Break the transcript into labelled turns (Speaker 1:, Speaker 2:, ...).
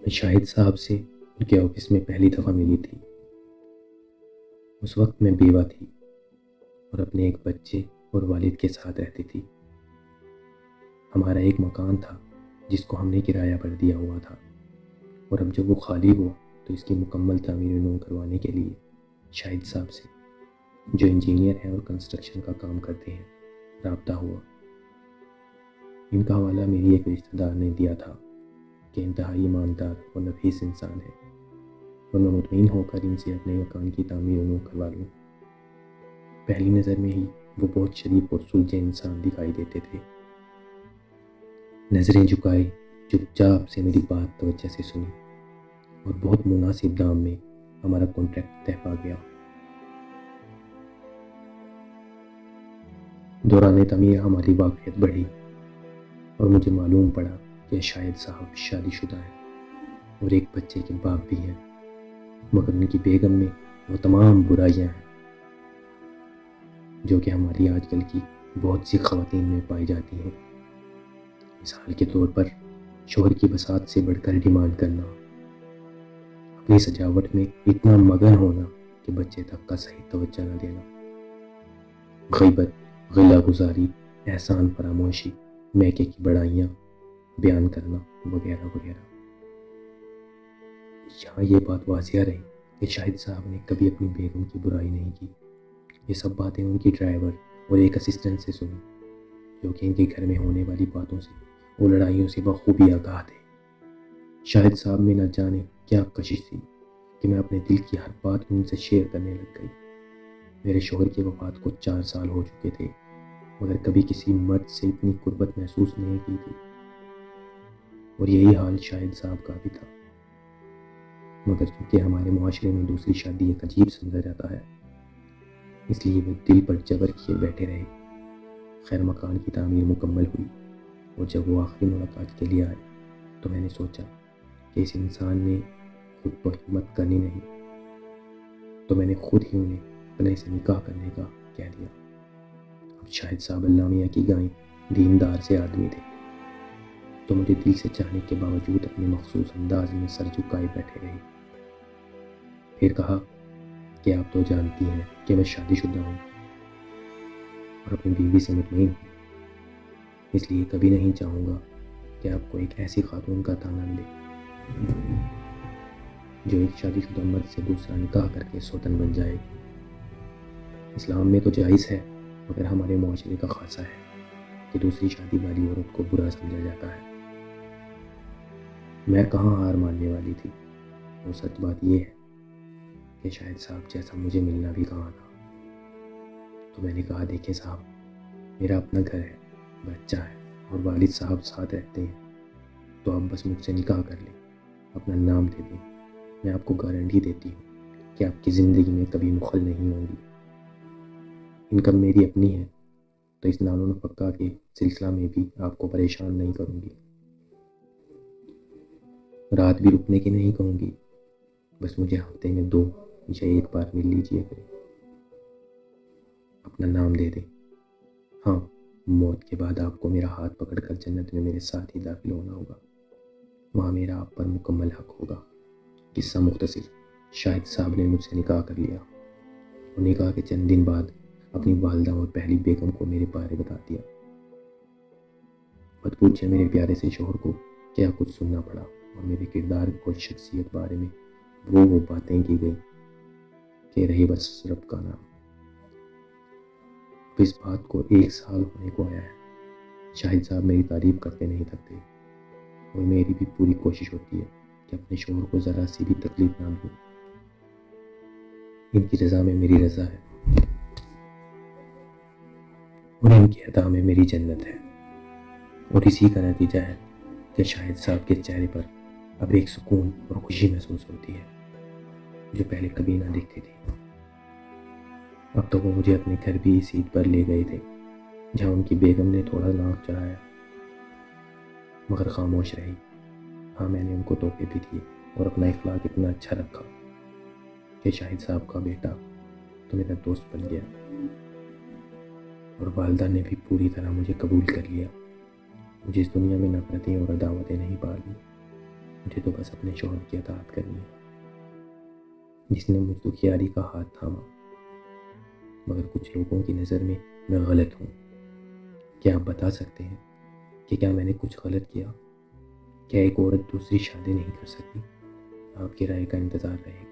Speaker 1: میں شاہد صاحب سے ان کے آفس میں پہلی دفعہ ملی تھی۔ اس وقت میں بیوہ تھی اور اپنے ایک بچے اور والد کے ساتھ رہتی تھی۔ ہمارا ایک مکان تھا جس کو ہم نے کرایہ پر دیا ہوا تھا، اور اب جب وہ خالی ہوا تو اس کی مکمل تعمیر نو کروانے کے لیے شاہد صاحب سے، جو انجینئر ہیں اور کنسٹرکشن کا کام کرتے ہیں، رابطہ ہوا۔ ان کا حوالہ میری ایک رشتہ دار نے دیا تھا کہ انتہائی ایماندار اور نفیس انسان ہے، اور میں مطمئن ہو کر ان سے اپنے مکان کی تعمیر نو کروا لوں۔ پہلی نظر میں ہی وہ بہت شریف اور سلجھے انسان دکھائی دیتے تھے۔ نظریں جھکائے چپ چاپ سے میری بات توجہ سے سنی، اور بہت مناسب دام میں ہمارا کانٹریکٹ طے پا گیا۔ دوران تعمیر ہماری واقفیت بڑھی اور مجھے معلوم پڑا کہ شاہد صاحب شادی شدہ ہیں اور ایک بچے کے باپ بھی ہیں، مگر ان کی بیگم میں وہ تمام برائیاں ہیں جو کہ ہماری آج کل کی بہت سی خواتین میں پائی جاتی ہیں۔ مثال کے طور پر شوہر کی بساط سے بڑھ کر ڈیمانڈ کرنا، اپنی سجاوٹ میں اتنا مگن ہونا کہ بچے تک کا صحیح توجہ نہ دینا، غیبت، غلہ گزاری، احسان فراموشی، میکے کی بڑائیاں بیان کرنا وغیرہ وغیرہ۔ یہاں یہ بات واضح رہی کہ شاہد صاحب نے کبھی اپنی بیگم کی برائی نہیں کی۔ یہ سب باتیں ان کی ڈرائیور اور ایک اسسٹنٹ سے سنی، جو کہ ان کے گھر میں ہونے والی باتوں سے اور لڑائیوں سے بخوبی آگاہ تھے۔ شاہد صاحب میں نہ جانے کیا کشش تھی کہ میں اپنے دل کی ہر بات ان سے شیئر کرنے لگ گئی۔ میرے شوہر کی وفات کو 4 سال ہو چکے تھے، مگر کبھی کسی مرد سے اتنی قربت محسوس نہیں کی تھی، اور یہی حال شاہد صاحب کا بھی تھا۔ مگر چونکہ ہمارے معاشرے میں دوسری شادی ایک عجیب سمجھا جاتا ہے، اس لیے وہ دل پر جبر کیے بیٹھے رہے۔ خیر مکان کی تعمیر مکمل ہوئی، اور جب وہ آخری ملاقات کے لیے آئے تو میں نے سوچا کہ اس انسان نے خود تو ہمت کرنی نہیں، تو میں نے خود ہی انہیں اپنے سے نکاح کرنے کا کہہ دیا۔ اب شاہد صاحب اللہ میاں کی گائیں دیندار سے آدمی تھے، تو مجھے دل سے چاہنے کے باوجود اپنے مخصوص انداز میں سر جھکائے بیٹھے رہے۔ پھر کہا کہ آپ تو جانتی ہیں کہ میں شادی شدہ ہوں اور اپنی بیوی سے مطمئن ہوں، اس لیے کبھی نہیں چاہوں گا کہ آپ کو ایک ایسی خاتون کا تانا ملے جو ایک شادی شدہ مرد سے دوسرا نکاح کر کے سوتن بن جائے۔ اسلام میں تو جائز ہے، مگر ہمارے معاشرے کا خاصہ ہے کہ دوسری شادی والی عورت کو برا سمجھا جاتا ہے۔ میں کہاں ہار ماننے والی تھی، اور سچ بات یہ ہے کہ شاہد صاحب جیسا مجھے ملنا بھی کہاں تھا۔ تو میں نے کہا دیکھیں صاحب، میرا اپنا گھر ہے، بچہ ہے، اور والد صاحب ساتھ رہتے ہیں، تو آپ بس مجھ سے نکاح کر لیں، اپنا نام دے دیں۔ میں آپ کو گارنٹی دیتی ہوں کہ آپ کی زندگی میں کبھی مخل نہیں ہوں گی۔ انکم میری اپنی ہے، تو اس نان و نفقہ کے سلسلہ میں بھی آپ کو پریشان نہیں کروں گی، رات بھی رکنے کی نہیں کہوں گی، بس مجھے ہفتے میں 2 یا 1 بار مل لیجیے کریں، اپنا نام دے دیں۔ ہاں، موت کے بعد آپ کو میرا ہاتھ پکڑ کر جنت میں میرے ساتھ ہی داخل ہونا ہوگا، وہاں میرا آپ پر مکمل حق ہوگا۔ قصہ مختصر، شاہد صاحب نے مجھ سے نکاح کر لیا، اور نکاح کے چند دن بعد اپنی والدہ اور پہلی بیگم کو میرے بارے بتا دیا۔ مت پوچھے میرے پیارے سے شوہر کو کیا کچھ سننا پڑا، اور میرے کردار اور شخصیت بارے میں وہ باتیں کی گئیں کہ رہے بس رب کا نام۔ اب اس بات کو 1 سال ہونے کو آیا ہے۔ شاہد صاحب میری تعریف کرتے نہیں تھکتے، اور میری بھی پوری کوشش ہوتی ہے کہ اپنے شوہر کو ذرا سی بھی تکلیف نہ دوں۔ ان کی رضا میں میری رضا ہے، اور ان کی عطا میں میری جنت ہے، اور اسی کا نتیجہ ہے کہ شاہد صاحب کے چہرے پر اب ایک سکون اور خوشی محسوس ہوتی ہے جو پہلے کبھی نہ دکھتی تھی۔ اب تو وہ مجھے اپنے گھر بھی اس عید پر لے گئے تھے، جہاں ان کی بیگم نے تھوڑا ناک چڑھایا، مگر خاموش رہی۔ ہاں، میں نے ان کو تحفے بھی دیے اور اپنا اخلاق اتنا اچھا رکھا کہ شاہد صاحب کا بیٹا تو میرا دوست بن گیا، اور والدہ نے بھی پوری طرح مجھے قبول کر لیا۔ مجھے اس دنیا میں نفرتیں اور عداوتیں نہیں پالی، مجھے تھے تو بس اپنے شوہر کی اطاعت کرنی ہے، جس نے مجھ دکھیاری کا ہاتھ تھاما۔ مگر کچھ لوگوں کی نظر میں غلط ہوں۔ کیا آپ بتا سکتے ہیں کہ کیا میں نے کچھ غلط کیا؟ کیا ایک عورت دوسری شادی نہیں کر سکتی؟ آپ کی رائے کا انتظار رہے گا۔